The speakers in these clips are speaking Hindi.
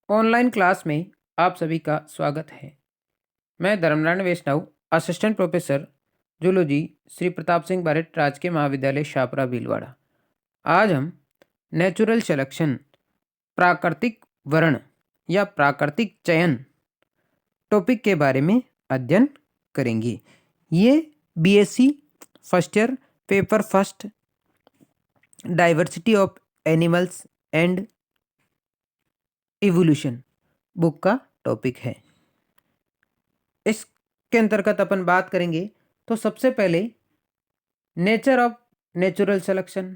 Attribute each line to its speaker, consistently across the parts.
Speaker 1: ऑनलाइन क्लास में आप सभी का स्वागत है। मैं Dharmnarayan Vaishnav, assistant professor zoology, Shri Pratap Singh Barhath राजकीय महाविद्यालय शाहपुरा भीलवाड़ा। आज हम नेचुरल सिलेक्शन, प्राकृतिक वर्ण या प्राकृतिक चयन टॉपिक के बारे में अध्ययन करेंगे। ये BSc first year paper first diversity of animals and evolution book का टॉपिक है। इसके अंतर्गत अपन बात करेंगे तो सबसे पहले nature of natural selection,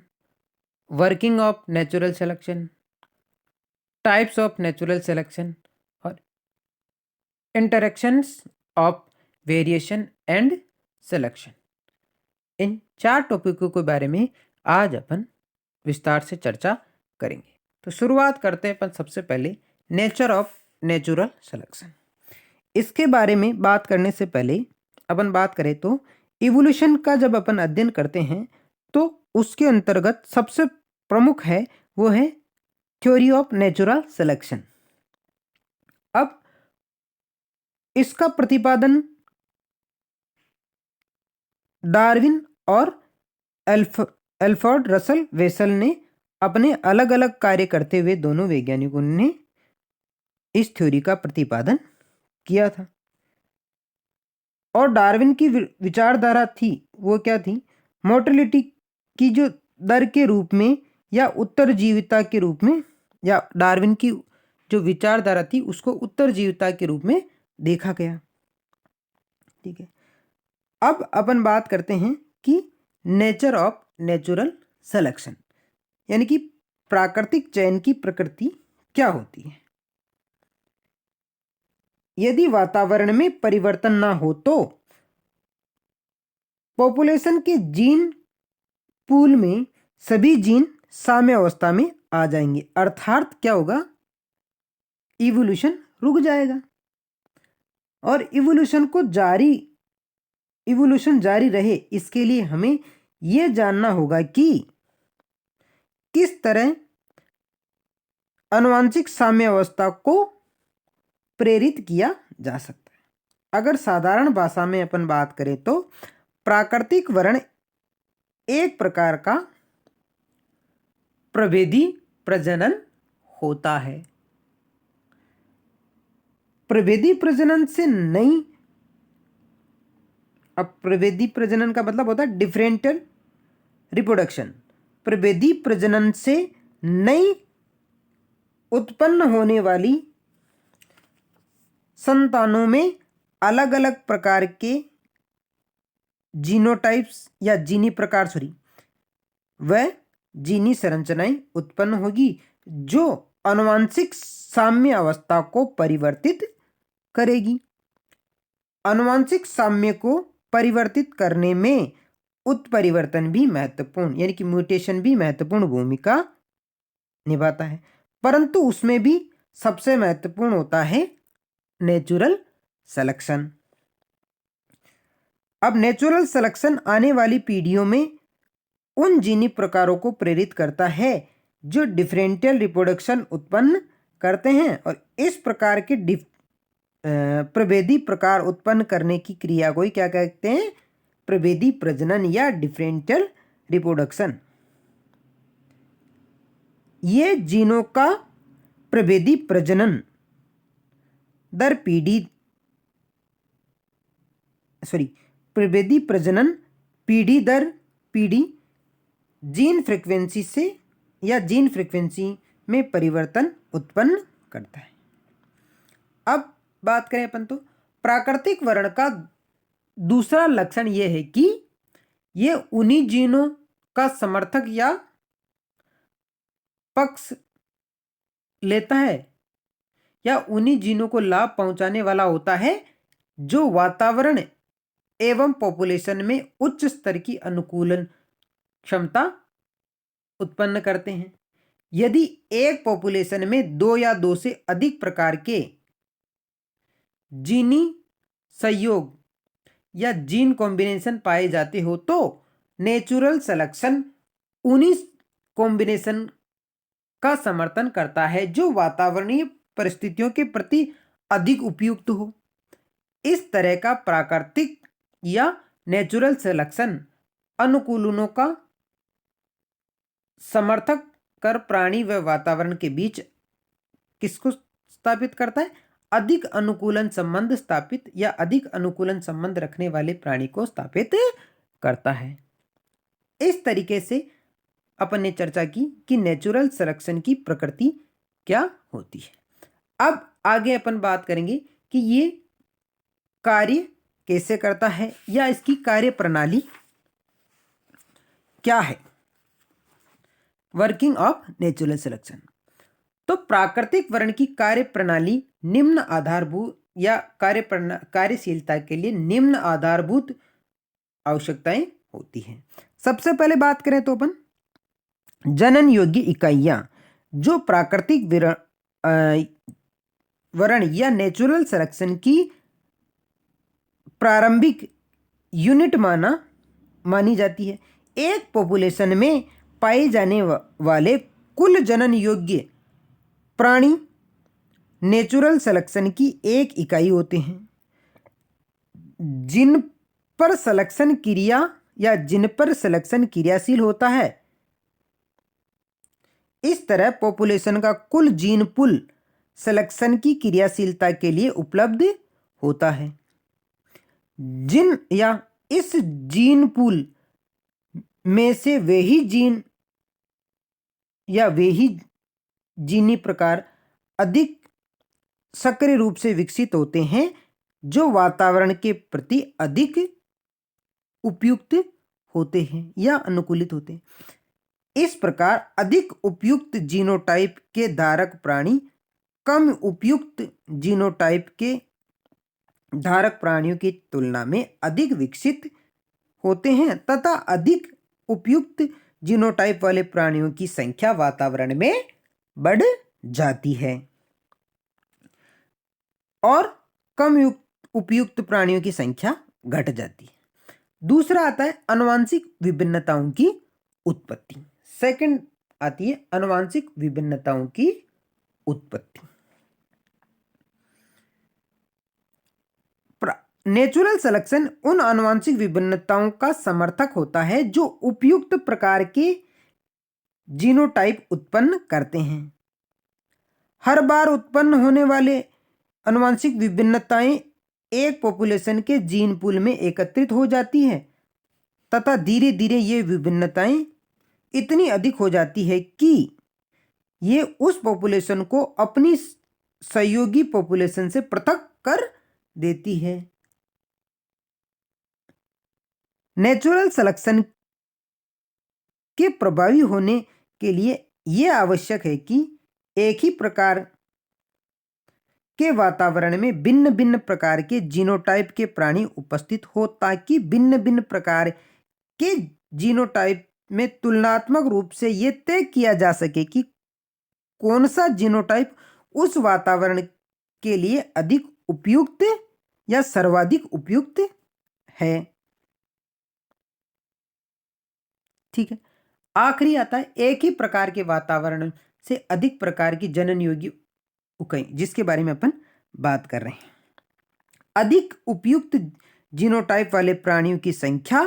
Speaker 1: working of natural selection, types of natural selection और interactions of variation and selection. इन 4 टॉपिकों के बारे में आज अपन विस्तार से चर्चा करेंगे। तो शुरुआत करते हैं अपन सबसे पहले नेचर ऑफ नेचुरल सिलेक्शन। इसके बारे में बात करने से पहले अपन बात करें तो इवोल्यूशन का जब अपन अध्ययन करते हैं तो उसके अंतर्गत सबसे प्रमुख है वो है थ्योरी ऑफ नेचुरल सिलेक्शन। अब इसका प्रतिपादन डार्विन और एल्फ्रेड रसल वेसल ने अपने अलग अलग कार्य करते हुए दोनों वैज्ञानिकों ने इस थ्योरी का प्रतिपादन किया था। और डार्विन की विचारधारा थी वो क्या थी, मोर्टेलिटी की जो दर के रूप में या उत्तरजीविता के रूप में, या डार्विन की जो विचारधारा थी उसको उत्तरजीविता के रूप में देखा गया। ठीक है, अब अपन बात करते हैं कि नेचर ऑफ नेचुरल सिलेक्शन यानी कि प्राकृतिक चयन की प्रकृति क्या होती है। यदि वातावरण में परिवर्तन ना हो तो पॉपुलेशन के जीन पूल में सभी जीन साम्य अवस्था में आ जाएंगे, अर्थात क्या होगा, इवोल्यूशन रुक जाएगा। और इवोल्यूशन जारी रहे इसके लिए हमें यह जानना होगा कि किस तरह आनुवंशिक साम्य अवस्था को प्रेरित किया जा सकता है। अगर साधारण भाषा में अपन बात करें तो प्राकृतिक वर्ण एक प्रकार का प्रभेदी प्रजनन होता है। प्रभेदी प्रजनन से नई, अब प्रभेदी प्रजनन का मतलब होता है डिफरेंशियल रिप्रोडक्शन। प्रभेदी प्रजनन से नई उत्पन्न होने वाली संतानों में अलग अलग प्रकार के जीनोटाइप्स या जीनी प्रकार वह जीनी संरचनाएं उत्पन्न होगी जो आनुवंशिक साम्य अवस्था को परिवर्तित करेगी। आनुवंशिक साम्य को परिवर्तित करने में उत्परिवर्तन भी महत्वपूर्ण यानी कि म्यूटेशन भी महत्वपूर्ण भूमिका निभाता है, परंतु उसमें भी सबसे महत्वपूर्ण होता है नेचुरल सिलेक्शन। अब नेचुरल सिलेक्शन आने वाली पीढ़ियों में उन जीनी प्रकारों को प्रेरित करता है जो डिफरेंशियल रिप्रोडक्शन उत्पन्न करते हैं, और इस प्रकार के प्रभेदी प्रकार उत्पन्न करने की क्रिया को ही क्या कहते हैं, प्रभेदी प्रजनन या डिफरेंशियल रिप्रोडक्शन। ये जीनों का प्रभेदी प्रजनन दर प्रभेदी प्रजनन पीढ़ी दर पीढ़ी जीन फ्रीक्वेंसी से या जीन फ्रीक्वेंसी में परिवर्तन उत्पन्न करता है। अब बात करें अपन तो प्राकृतिक वर्ण का दूसरा लक्षण यह है कि यह उन्हीं जीनों का समर्थक या पक्ष लेता है या उन्हीं जीनों को लाभ पहुंचाने वाला होता है जो वातावरण एवं पॉपुलेशन में उच्च स्तर की अनुकूलन क्षमता उत्पन्न करते हैं। यदि एक पॉपुलेशन में 2 या 2 से अधिक प्रकार के जीनी संयोग या जीन कॉम्बिनेशन पाए जाते हो तो नेचुरल सिलेक्शन उन्हीं कॉम्बिनेशन का समर्थन करता है जो वातावरणीय परिस्थितियों के प्रति अधिक उपयुक्त हो। इस तरह का प्राकृतिक या नेचुरल सिलेक्शन अनुकूलनों का समर्थक कर प्राणी व वातावरण के बीच किसको स्थापित करता है? अधिक अनुकूलन संबंध स्थापित या अधिक अनुकूलन संबंध रखने वाले प्राणी को स्थापित करता है। इस तरीके से अपन ने चर्चा की कि नेचुरल सिलेक्शन की प्रकृति क्या होती है। अब आगे अपन बात करेंगे कि ये कार्य कैसे करता है या इसकी कार्य प्रणाली क्या है। Working of natural selection. तो प्राकृतिक वर्ण की कार्य प्रणाली निम्न आधारभूत या कार्यशीलता के लिए निम्न आधारभूत आवश्यकताएं होती हैं। सबसे पहले बात करें तो अपन जनन योग्य इकाइयां जो प्राकृतिक वर्ण या नेचुरल सिलेक्शन की प्रारंभिक यूनिट मानी जाती है। एक पॉपुलेशन में पाए जाने वाले कुल जनन योग्य प्राणी नेचुरल सिलेक्शन की एक इकाई होते हैं। जिन पर सिलेक्शन क्रियाशील होता है, इस तरह पॉपुलेशन का कुल जीन पूल सिलेक्शन की क्रियाशीलता के लिए उपलब्ध होता है। जिन या इस जीन पूल में से वे ही जीन या वे ही जीनी प्रकार अधिक सक्रिय रूप से विकसित होते हैं जो वातावरण के प्रति अधिक उपयुक्त होते हैं या अनुकूलित होते हैं। इस प्रकार अधिक उपयुक्त जीनोटाइप के धारक प्राणी कम उपयुक्त जीनोटाइप के धारक प्राणियों की तुलना में अधिक विकसित होते हैं तथा अधिक उपयुक्त जीनोटाइप वाले प्राणियों की संख्या वातावरण में बढ़ जाती है और कम उपयुक्त प्राणियों की संख्या घट जाती है। दूसरा आता है आनुवंशिक विभिन्नताओं की उत्पत्ति। सेकंड आती है आनुवंशिक विभिन्नताओं की उत्पत्ति। नेचुरल सिलेक्शन उन आनुवंशिक विभिन्नताओं का समर्थक होता है जो उपयुक्त प्रकार के जीनोटाइप उत्पन्न करते हैं। हर बार उत्पन्न होने वाले आनुवंशिक विभिन्नताएं एक पॉपुलेशन के जीन पूल में एकत्रित हो जाती है तथा धीरे धीरे ये विभिन्नताएं इतनी अधिक हो जाती है कि ये उस पॉपुलेशन को अपनी सहयोगी पॉपुलेशन से पृथक कर देती है। नेचुरल सिलेक्शन के प्रभावी होने के लिए यह आवश्यक है कि एक ही प्रकार के वातावरण में भिन्न भिन्न प्रकार के जीनोटाइप के प्राणी उपस्थित हो ताकि भिन्न भिन्न प्रकार के जीनोटाइप में तुलनात्मक रूप से यह तय किया जा सके कि कौन सा जीनोटाइप उस वातावरण के लिए अधिक उपयुक्त या सर्वाधिक उपयुक्त है। ठीक है। आखिरी आता है एक ही प्रकार के वातावरण से अधिक प्रकार की जनन योग्य इकाई जिसके बारे में अपन बात कर रहे हैं। अधिक उपयुक्त जीनोटाइप वाले प्राणियों की संख्या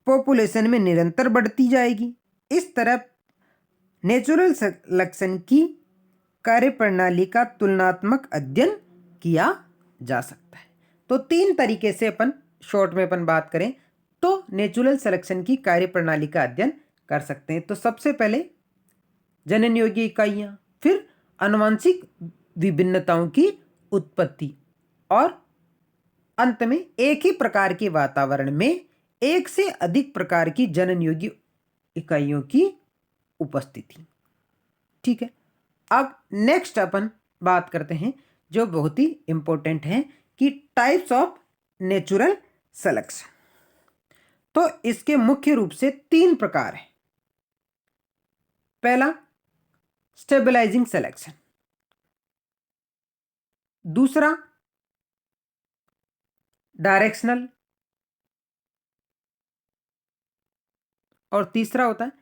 Speaker 1: पॉपुलेशन में निरंतर बढ़ती जाएगी। इस तरह नेचुरल सिलेक्शन की कार्यप्रणाली का तुलनात्मक अध्ययन किया जा सकता है। तो तीन तरीके से अपन शॉर्ट में अपन बात करें तो नेचुरल सिलेक्शन की कार्यप्रणाली का अध्ययन कर सकते हैं। तो सबसे पहले जनन योग्य इकाइयां, फिर आनुवंशिक विभिन्नताओं की उत्पत्ति और अंत में एक ही प्रकार के वातावरण में एक से अधिक प्रकार की जनन योग्य इकाइयों की उपस्थिति। ठीक है। अब नेक्स्ट अपन बात करते हैं जो बहुत ही इंपॉर्टेंट है कि टाइप्स ऑफ नेचुरल सिलेक्शन। तो इसके मुख्य रूप से तीन प्रकार हैं। पहला स्टेबलाइजिंग सिलेक्शन, दूसरा डायरेक्शनल और तीसरा होता है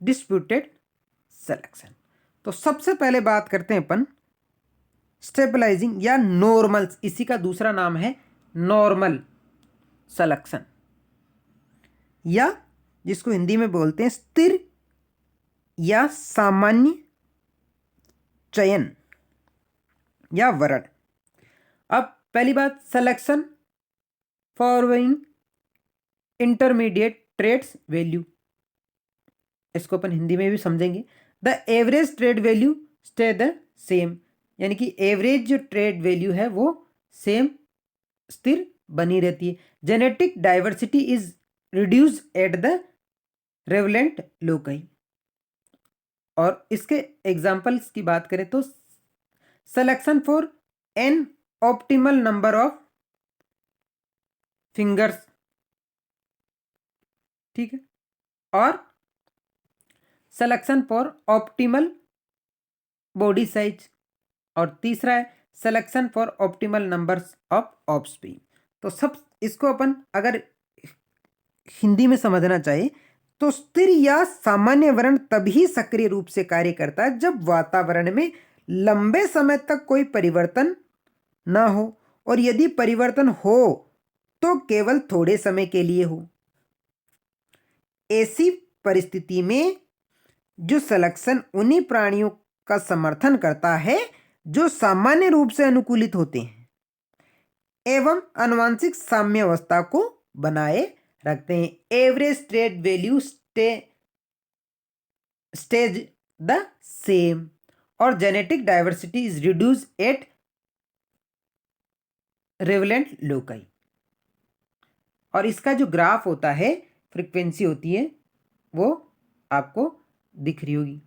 Speaker 1: डिस्प्यूटेड सिलेक्शन। तो सबसे पहले बात करते हैं अपन स्टेबलाइजिंग या नॉर्मल, इसी का दूसरा नाम है नॉर्मल सिलेक्शन, या जिसको हिंदी में बोलते हैं स्थिर या सामान्य चयन या वरण। अब पहली बात, selection following intermediate trades value, इसको अपन हिंदी में भी समझेंगे। The average trade value stay the same, यानी कि एवरेज जो ट्रेड वैल्यू है वो सेम स्थिर बनी रहती है। Genetic diversity is reduce at the relevant loci. और इसके एग्जांपल्स की बात करें तो selection for an optimal number of fingers, ठीक है, और selection for optimal body size, और तीसरा है selection for optimal numbers of offspring. तो सब इसको अपन अगर हिंदी में समझना चाहिए तो स्थिर या सामान्य वर्ण तभी सक्रिय रूप से कार्य करता है जब वातावरण में लंबे समय तक कोई परिवर्तन ना हो, और यदि परिवर्तन हो तो केवल थोड़े समय के लिए हो। ऐसी परिस्थिति में जो सिलेक्शन उन्हीं प्राणियों का समर्थन करता है जो सामान्य रूप से अनुकूलित होते हैं एवं आनुवंशिक साम्यावस्था को बनाए रखते हैं। Average trade value stays the same और genetic diversity is reduce at relevant loci. और इसका जो ग्राफ होता है, फ्रीक्वेंसी होती है, वो आपको दिख रही होगी।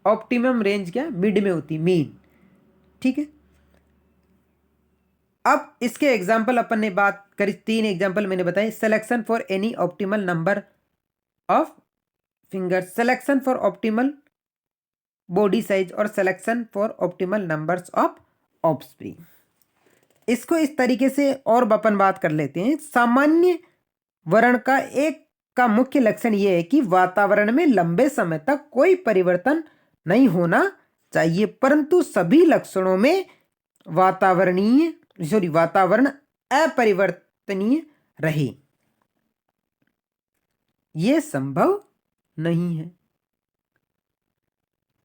Speaker 1: ऑप्टिमम रेंज क्या, मिड में होती, मीन, ठीक है। अब इसके एग्जाम्पल अपन ने बात करी, 3 एग्जाम्पल मैंने बताए। Selection for any optimal number of finger, selection for optimal body size और selection for optimal numbers of offspring. इसको इस तरीके से और अपन बात कर लेते हैं। सामान्य वर्ण का मुख्य लक्षण यह है कि वातावरण में लंबे समय तक कोई परिवर्तन नहीं होना चाहिए, परंतु सभी लक्षणों में वातावरण अपरिवर्तनीय रहे, यह संभव नहीं है,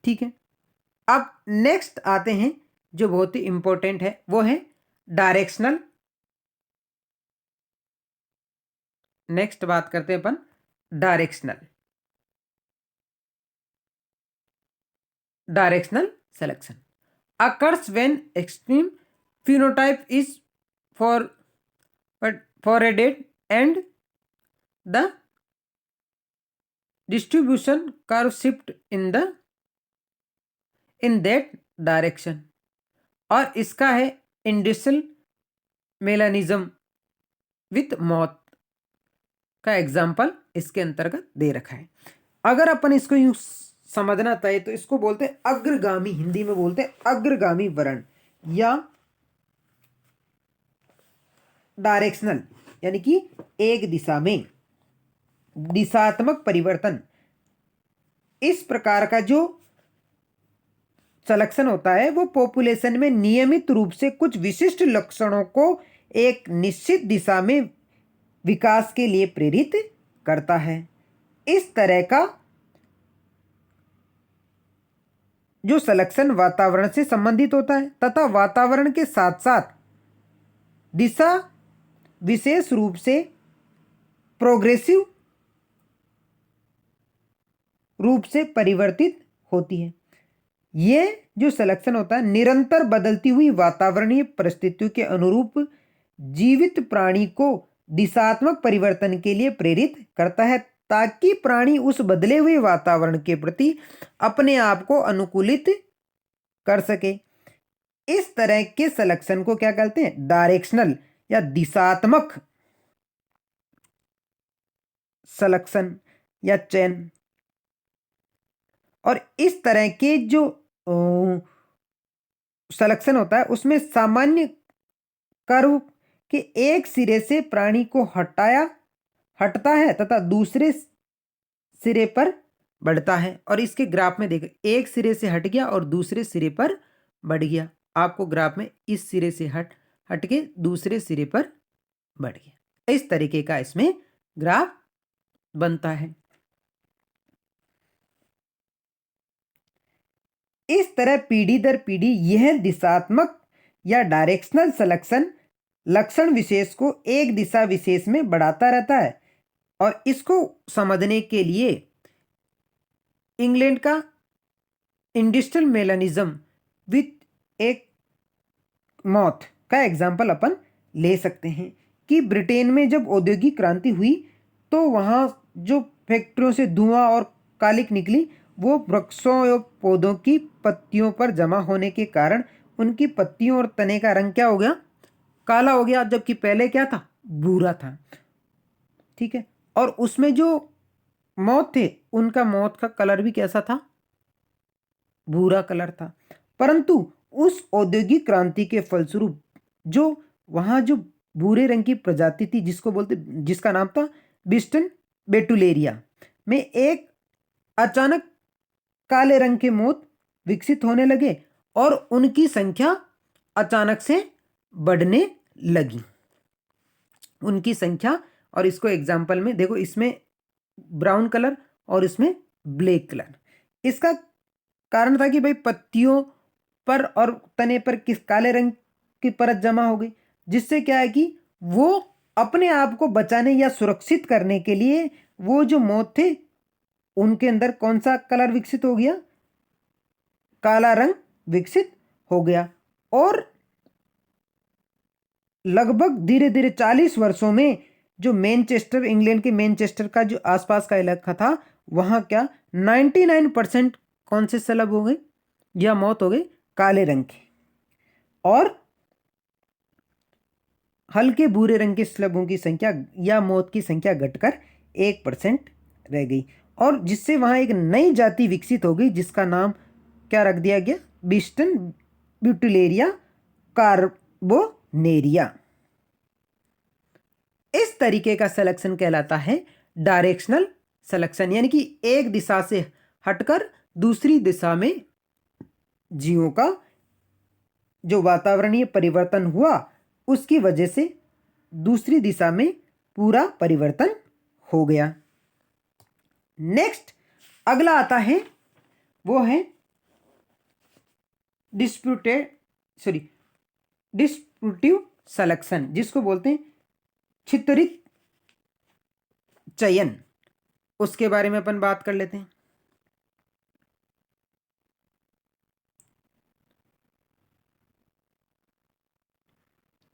Speaker 1: ठीक है। अब नेक्स्ट आते हैं जो बहुत ही इंपॉर्टेंट है, वो है डायरेक्शनल। नेक्स्ट बात करते हैं अपन directional selection occurs when extreme phenotype is forwarded and the distribution curve shift in that direction। और इसका है इंडस्ट्रियल मेलानिज्म विथ मौत का एग्जाम्पल इसके अंतर्गत दे रखा है। अगर अपन इसको यूं समझना चाहिए तो इसको बोलते हैं अग्रगामी, हिंदी में बोलते हैं अग्रगामी वर्ण या डायरेक्शनल, यानी कि एक दिशा में दिशात्मक परिवर्तन। इस प्रकार का जो सिलेक्शन होता है वो पॉपुलेशन में नियमित रूप से कुछ विशिष्ट लक्षणों को एक निश्चित दिशा में विकास के लिए प्रेरित करता है। इस तरह का जो सिलेक्शन वातावरण से संबंधित होता है तथा वातावरण के साथ साथ दिशा विशेष रूप से प्रोग्रेसिव रूप से परिवर्तित होती है। यह जो सिलेक्शन होता है निरंतर बदलती हुई वातावरणीय परिस्थितियों के अनुरूप जीवित प्राणी को दिशात्मक परिवर्तन के लिए प्रेरित करता है ताकि प्राणी उस बदले हुए वातावरण के प्रति अपने आप को अनुकूलित कर सके। इस तरह के सिलेक्शन को क्या कहते हैं, डायरेक्शनल या दिशात्मक सिलेक्शन या चयन। और इस तरह के जो सिलेक्शन होता है उसमें सामान्य कर्व के एक सिरे से प्राणी को हटता है तथा दूसरे सिरे पर बढ़ता है। और इसके ग्राफ में देखो, एक सिरे से हट गया और दूसरे सिरे पर बढ़ गया। आपको ग्राफ में इस सिरे से हट के दूसरे सिरे पर बढ़ गया। इस तरीके का इसमें ग्राफ बनता है। इस तरह पीढ़ी दर पीढ़ी यह दिशात्मक या डायरेक्शनल सिलेक्शन लक्षण विशेष को एक दिशा विशेष में बढ़ाता रहता है। और इसको समझने के लिए इंग्लैंड का इंडस्ट्रियल मेलानिज्म विथ एक मौत का एग्जाम्पल अपन ले सकते हैं कि ब्रिटेन में जब औद्योगिक क्रांति हुई तो वहाँ जो फैक्ट्रियों से धुआं और कालिक निकली, वो वृक्षों और पौधों की पत्तियों पर जमा होने के कारण उनकी पत्तियों और तने का रंग क्या हो गया, काला हो गया, जबकि पहले क्या था, भूरा था। ठीक है। और उसमें जो मौत थे उनका मौत का कलर भी कैसा था, भूरा कलर था। परंतु उस औद्योगिक क्रांति के फलस्वरूप जो वहां जो भूरे रंग की प्रजाति थी जिसका नाम था बिस्टन बेटुलेरिया में एक अचानक काले रंग के मोत विकसित होने लगे और उनकी संख्या अचानक से बढ़ने लगी। उनकी संख्या, और इसको एग्जाम्पल में देखो, इसमें ब्राउन कलर और इसमें ब्लैक कलर। इसका कारण था कि भाई पत्तियों पर और तने पर किस काले रंग की परत जमा हो गई, जिससे क्या है कि वो अपने आप को बचाने या सुरक्षित करने के लिए वो जो मोथ थे उनके अंदर कौन सा कलर विकसित हो गया, काला रंग विकसित हो गया। और लगभग धीरे धीरे 40 वर्षों में जो मैनचेस्टर, इंग्लैंड के मैनचेस्टर का जो आसपास का इलाका था, वहां क्या 99% कौन से सलब हो गए या मौत हो गई, काले रंग की। और हल्के भूरे रंग के स्लबों की संख्या या मौत की संख्या घटकर 1% रह गई। और जिससे वहां एक नई जाति विकसित हो गई जिसका नाम क्या रख दिया गया, बिस्टन ब्यूटिलेरिया कार्बोनेरिया। इस तरीके का सिलेक्शन कहलाता है डायरेक्शनल सिलेक्शन, यानी कि एक दिशा से हटकर दूसरी दिशा में जीवों का जो वातावरणीय परिवर्तन हुआ उसकी वजह से दूसरी दिशा में पूरा परिवर्तन हो गया। नेक्स्ट अगला आता है, वो है डिस्ट्रीब्यूटिव सिलेक्शन, जिसको बोलते हैं छितरित चयन। उसके बारे में अपन बात कर लेते हैं।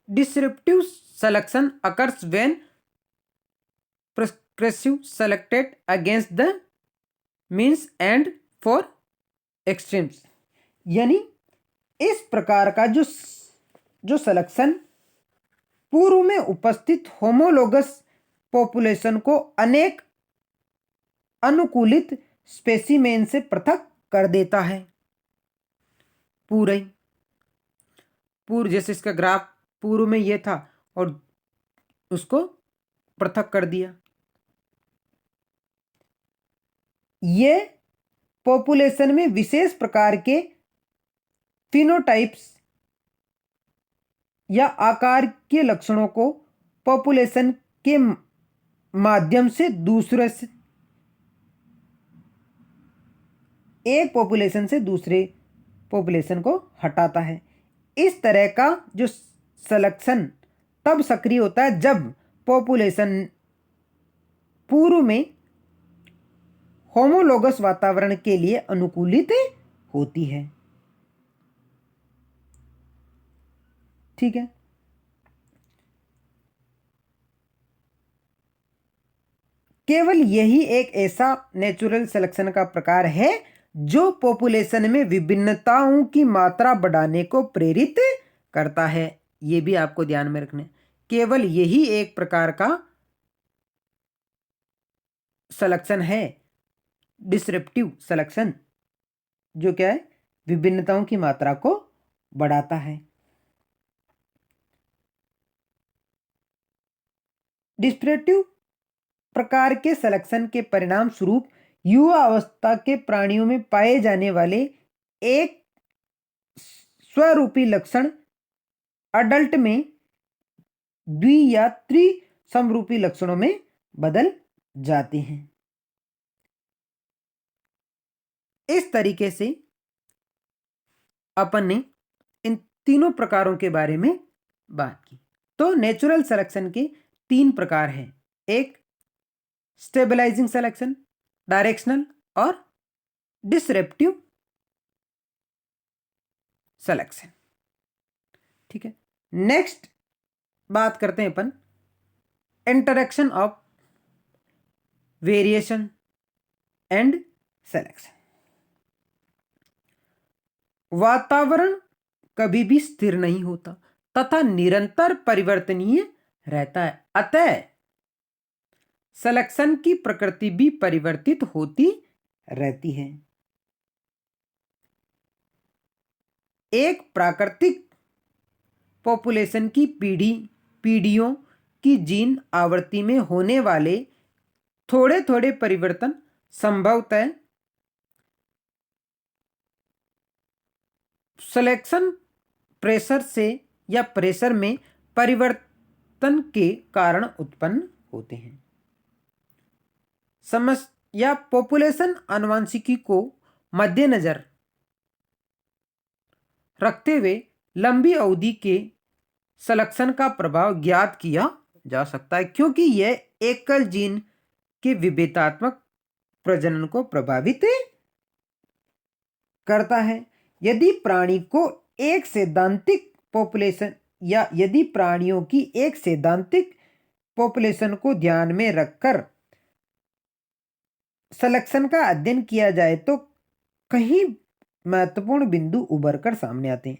Speaker 1: Disruptive selection occurs when progressive selected against the means and for extremes, यानी इस प्रकार का जो सिलेक्शन पूर्व में उपस्थित होमोलोगस पॉपुलेशन को अनेक अनुकूलित स्पेसिमेन से पृथक कर देता है। पूर्व जैसे इसका ग्राफ पूर्व में ये था और उसको पृथक कर दिया। ये पॉपुलेशन में विशेष प्रकार के फिनोटाइप्स या आकार के लक्षणों को पॉपुलेशन के माध्यम से दूसरे से एक पॉपुलेशन से दूसरे पॉपुलेशन को हटाता है। इस तरह का जो सिलेक्शन तब सक्रिय होता है जब पॉपुलेशन पूर्व में होमोलोगस वातावरण के लिए अनुकूलित होती है। ठीक है। केवल यही एक ऐसा नेचुरल सिलेक्शन का प्रकार है जो पॉपुलेशन में विभिन्नताओं की मात्रा बढ़ाने को प्रेरित करता है। यह भी आपको ध्यान में रखना है। केवल यही एक प्रकार का सिलेक्शन है डिसरप्टिव सिलेक्शन, जो क्या है, विभिन्नताओं की मात्रा को बढ़ाता है। डिसरप्टिव प्रकार के सिलेक्शन के परिणाम स्वरूप युवा अवस्था के प्राणियों में पाए जाने वाले एक स्वरूपी लक्षण अडल्ट में द्वि या त्रिसमरूपी लक्षणों में बदल जाते हैं। इस तरीके से अपन ने इन तीनों प्रकारों के बारे में बात की। तो नेचुरल सिलेक्शन के 3 प्रकार हैं, एक स्टेबलाइजिंग सिलेक्शन, डायरेक्शनल और डिसरप्टिव सिलेक्शन। ठीक है, नेक्स्ट बात करते हैं अपन interaction of variation and selection. वातावरण कभी भी स्थिर नहीं होता तथा निरंतर परिवर्तनीय रहता है, अतः सिलेक्शन की प्रकृति भी परिवर्तित होती रहती है। एक प्राकृतिक पॉपुलेशन की पीढ़ियों की जीन आवृत्ति में होने वाले थोड़े थोड़े परिवर्तन संभवतः सिलेक्शन प्रेशर से या प्रेशर में परिवर्तन के कारण उत्पन्न होते हैं। समस्या पॉपुलेशन आनुवंशिकी को मद्देनजर रखते हुए लंबी अवधि के सिलेक्शन का प्रभाव ज्ञात किया जा सकता है, क्योंकि यह एकल जीन के विभेदात्मक प्रजनन को प्रभावित करता है। यदि प्राणी को एक सैद्धांतिक पॉपुलेशन या यदि प्राणियों की एक सैद्धांतिक पॉपुलेशन को ध्यान में रखकर सिलेक्शन का अध्ययन किया जाए तो कई महत्वपूर्ण बिंदु उभर कर सामने आते हैं,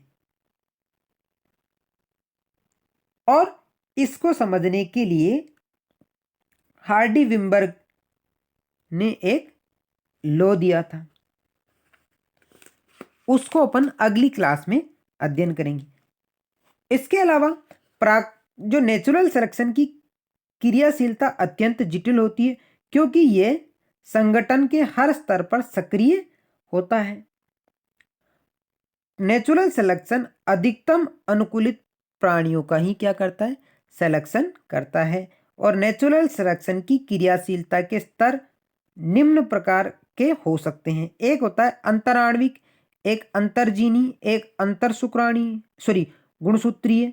Speaker 1: और इसको समझने के लिए हार्डी विम्बर्ग ने एक लॉ दिया था, उसको अपन अगली क्लास में अध्ययन करेंगे। इसके अलावा जो नेचुरल सिलेक्शन की क्रियाशीलता अत्यंत जटिल होती है, क्योंकि यह संगठन के हर स्तर पर सक्रिय होता है। नेचुरल सिलेक्शन अधिकतम अनुकूलित प्राणियों का ही क्या करता है, सिलेक्शन करता है, और नेचुरल सिलेक्शन की क्रियाशीलता के स्तर निम्न प्रकार के हो सकते हैं। एक होता है अंतराण्विक, एक अंतर्जीनी, एक अंतर गुणसूत्रीय,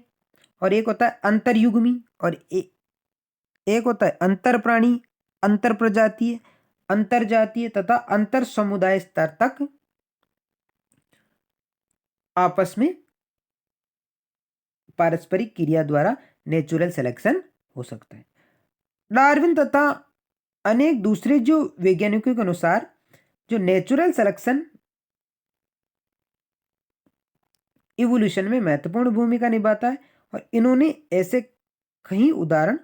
Speaker 1: और एक होता है अंतरयुग्मी, और एक होता है अंतर प्राणी, अंतर प्रजातीय, अंतरजातीय तथा अंतर समुदाय स्तर तक आपस में पारस्परिक क्रिया द्वारा नेचुरल सिलेक्शन हो सकता है। डार्विन तथा अनेक दूसरे जो वैज्ञानिकों के अनुसार जो नेचुरल सिलेक्शन इवोल्यूशन में महत्वपूर्ण भूमिका निभाता है, और इन्होंने ऐसे कई उदाहरण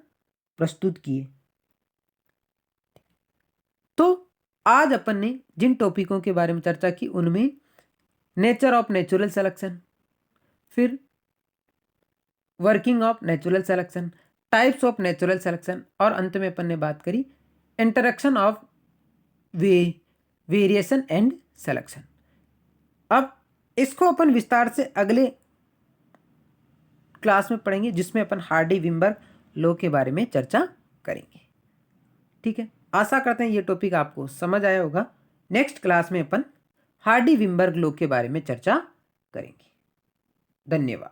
Speaker 1: प्रस्तुत किए। तो आज अपन ने जिन टॉपिकों के बारे में चर्चा की उनमें नेचर ऑफ नेचुरल सिलेक्शन, फिर working of natural selection, types of natural selection, और अंत में अपन ने बात करी interaction of variation and selection. अब इसको अपन विस्तार से अगले क्लास में पढ़ेंगे, जिसमें अपन हार्डी विम्बर्ग लॉ के बारे में चर्चा करेंगे। ठीक है, आशा करते हैं ये टॉपिक आपको समझ आया होगा। नेक्स्ट क्लास में अपन हार्डी विम्बर्ग लॉ के बारे में चर्चा करेंगे। धन्यवाद।